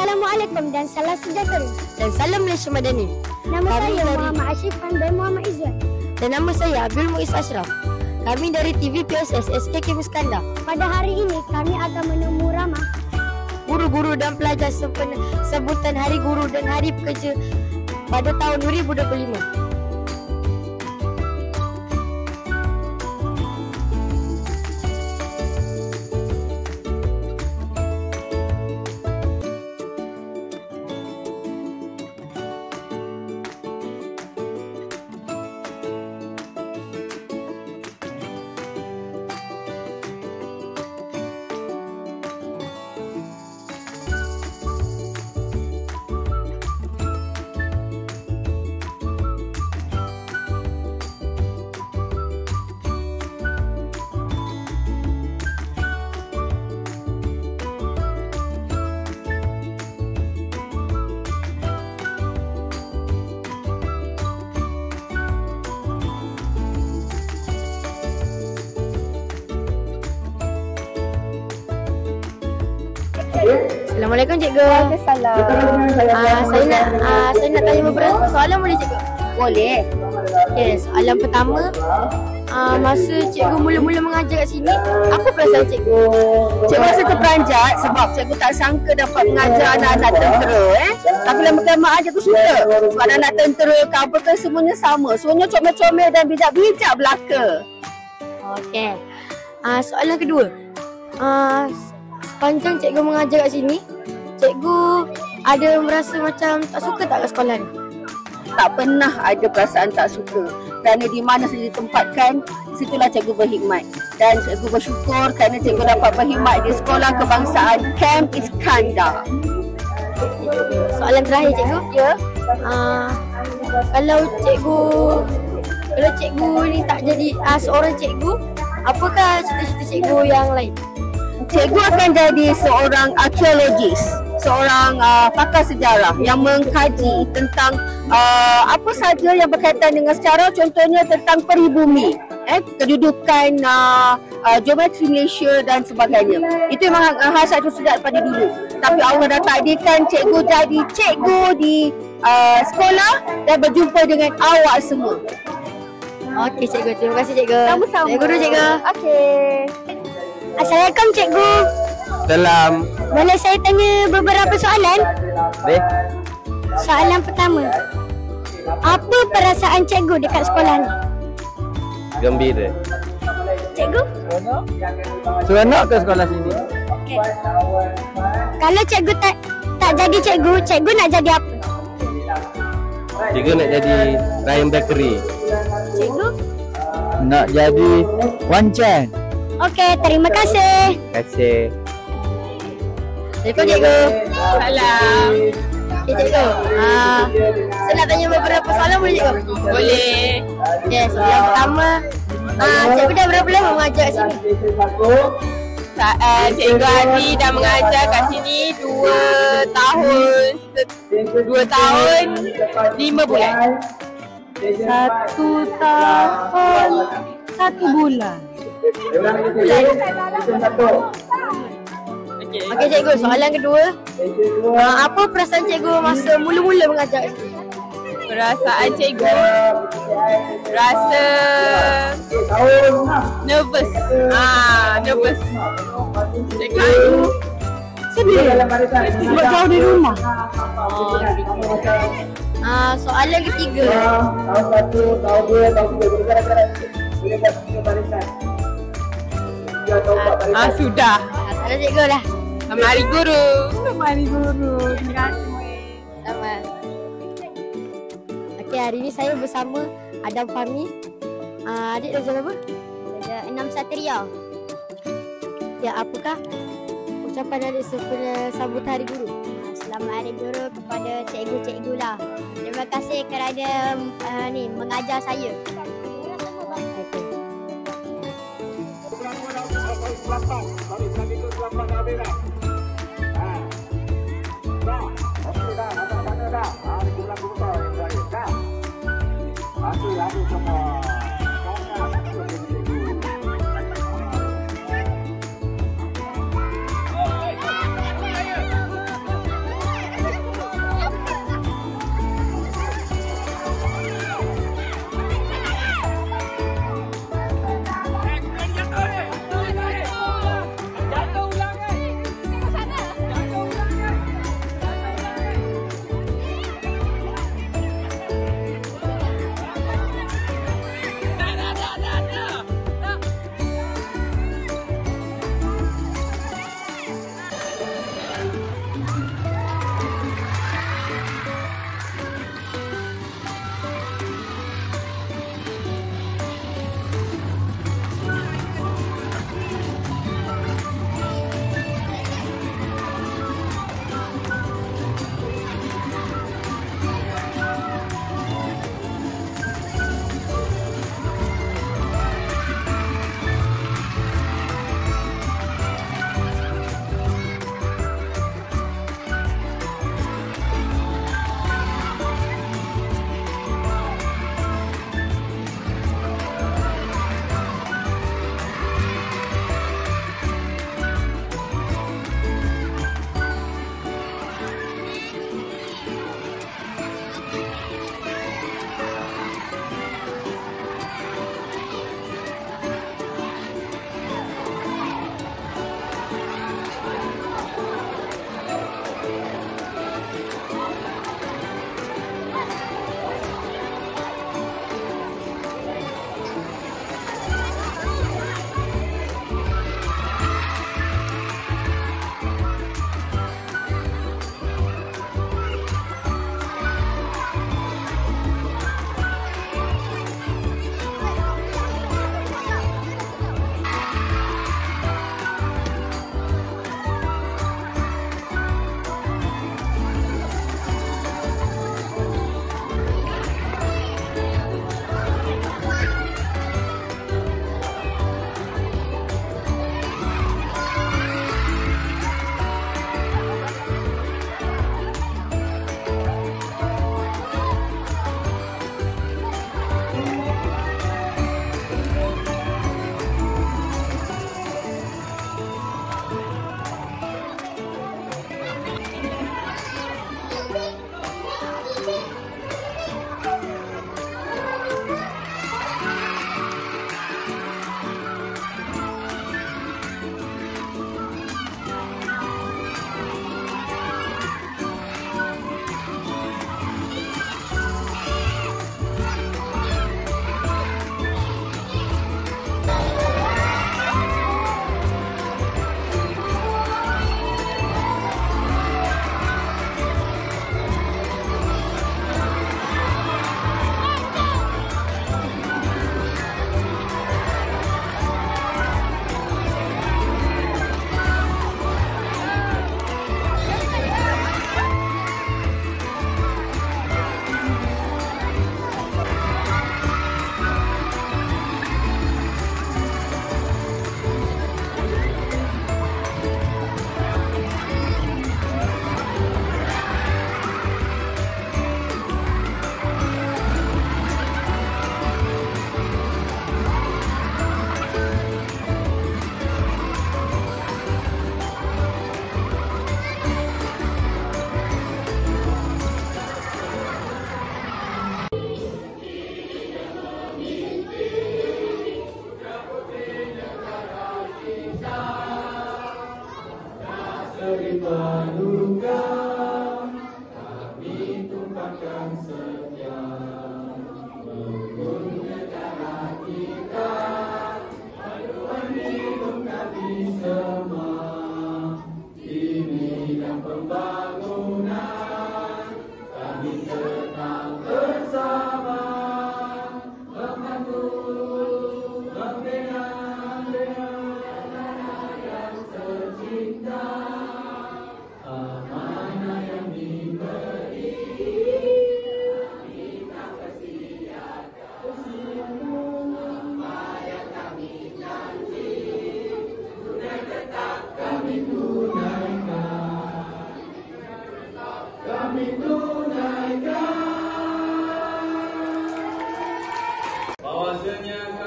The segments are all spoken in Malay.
Assalamualaikum dan salam sejahtera. Dan salam Malaysia Madani. Nama saya Muhammad Ashifan dan Muhammad Izzat. Dan nama saya Abdul Muiz Ashraf. Kami dari TV PSS SKK Muskanda. Pada hari ini kami akan menemu ramah guru-guru dan pelajar sebutan Hari Guru dan Hari Pekerja pada tahun 2025. Assalamualaikum cikgu. Waalaikumsalam. Saya nak tanya beberapa soalan, boleh cikgu? Boleh. Okay, soalan pertama, masa cikgu mula-mula mengajar kat sini, apa perasaan cikgu? Cikgu rasa terperanjat sebab cikgu tak sangka dapat mengajar anak-anak tentera. Tapi lama-kelamaan cikgu suka. Sebab anak-anak tentera cover kan semuanya sama. Semuanya comel-comel dan bijak-bijak belaka. Okey. Soalan kedua. Sepanjang cikgu mengajar kat sini, cikgu ada merasa macam tak suka tak kat sekolah ni? Tak pernah ada perasaan tak suka. Kerana di mana saja ditempatkan, situlah cikgu berkhidmat. Dan cikgu bersyukur kerana cikgu dapat berkhidmat di Sekolah Kebangsaan Camp Iskandar. Soalan terakhir cikgu. Ya. Kalau cikgu ni tak jadi seorang cikgu, apakah cita-cita cikgu yang lain? Cikgu akan jadi seorang arkeologis, seorang pakar sejarah yang mengkaji tentang apa saja yang berkaitan dengan sejarah, contohnya tentang peribumi, kedudukan geometri Malaysia dan sebagainya. Itu memang hasrat itu sudah daripada dulu. Tapi Allah dah takdirkan cikgu jadi cikgu di sekolah dan berjumpa dengan awak semua. Okey cikgu, terima kasih cikgu. Sama-sama. Saya guru cikgu. Okey. Assalamualaikum cikgu. Salam. Boleh saya tanya beberapa soalan? Boleh? Soalan pertama. Apa perasaan cikgu dekat sekolah ni? Gembira. Cikgu? Seronok ke sekolah sini? Okay. Kalau cikgu tak jadi cikgu, cikgu nak jadi apa? Cikgu nak jadi Ryan Bakery. Cikgu? Nak jadi Wan Chan. Okey, terima kasih. Terima kasih. Assalamualaikum cikgu. Salam. Okay cikgu. Saya nak tanya beberapa soalan, boleh cikgu? Boleh. Okay, soalan pertama. Cikgu dah berapa lama mengajar kat sini? Cikgu Adi dah mengajar kat sini 2 tahun 5 bulan. 1 tahun 1 bulan. Okey cikgu, soalan kedua. Apa perasaan cikgu masa mula-mula mengajar kat sini? Perasaan cikgu rasa nervous. Nervous. Cikgu Sedih. Sebab jauh dari rumah. Soalan ketiga. Sudah. Soalan cikgu lah. Mari guru. Mari guru. Terima kasih. Sama. Okey, hari ni saya bersama Adam Fahmi. Adik darjah berapa? Darjah 6 Satria. Ya, apakah ucapan adik sambut Hari Guru? Selamat Hari Guru kepada cikgu-cikgu lah. Terima kasih kerana mengajar saya.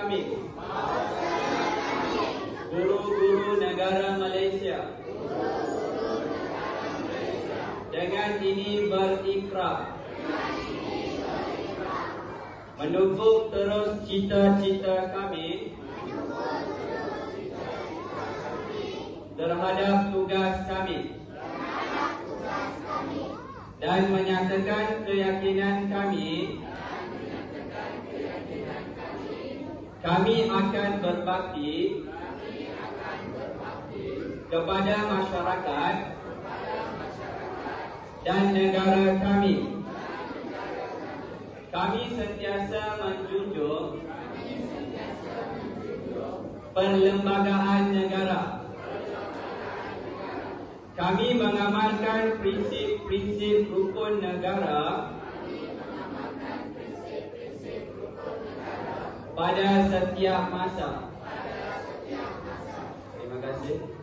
kami, guru-guru negara Malaysia, dengan ini berikrar mendukung terus cita-cita kami terhadap tugas kami dan menyatakan keyakinan kami akan berbakti kepada masyarakat dan negara kami. Kami sentiasa menjunjung perlembagaan negara. Kami mengamalkan prinsip-prinsip rukun negara pada setiap masa. Terima kasih.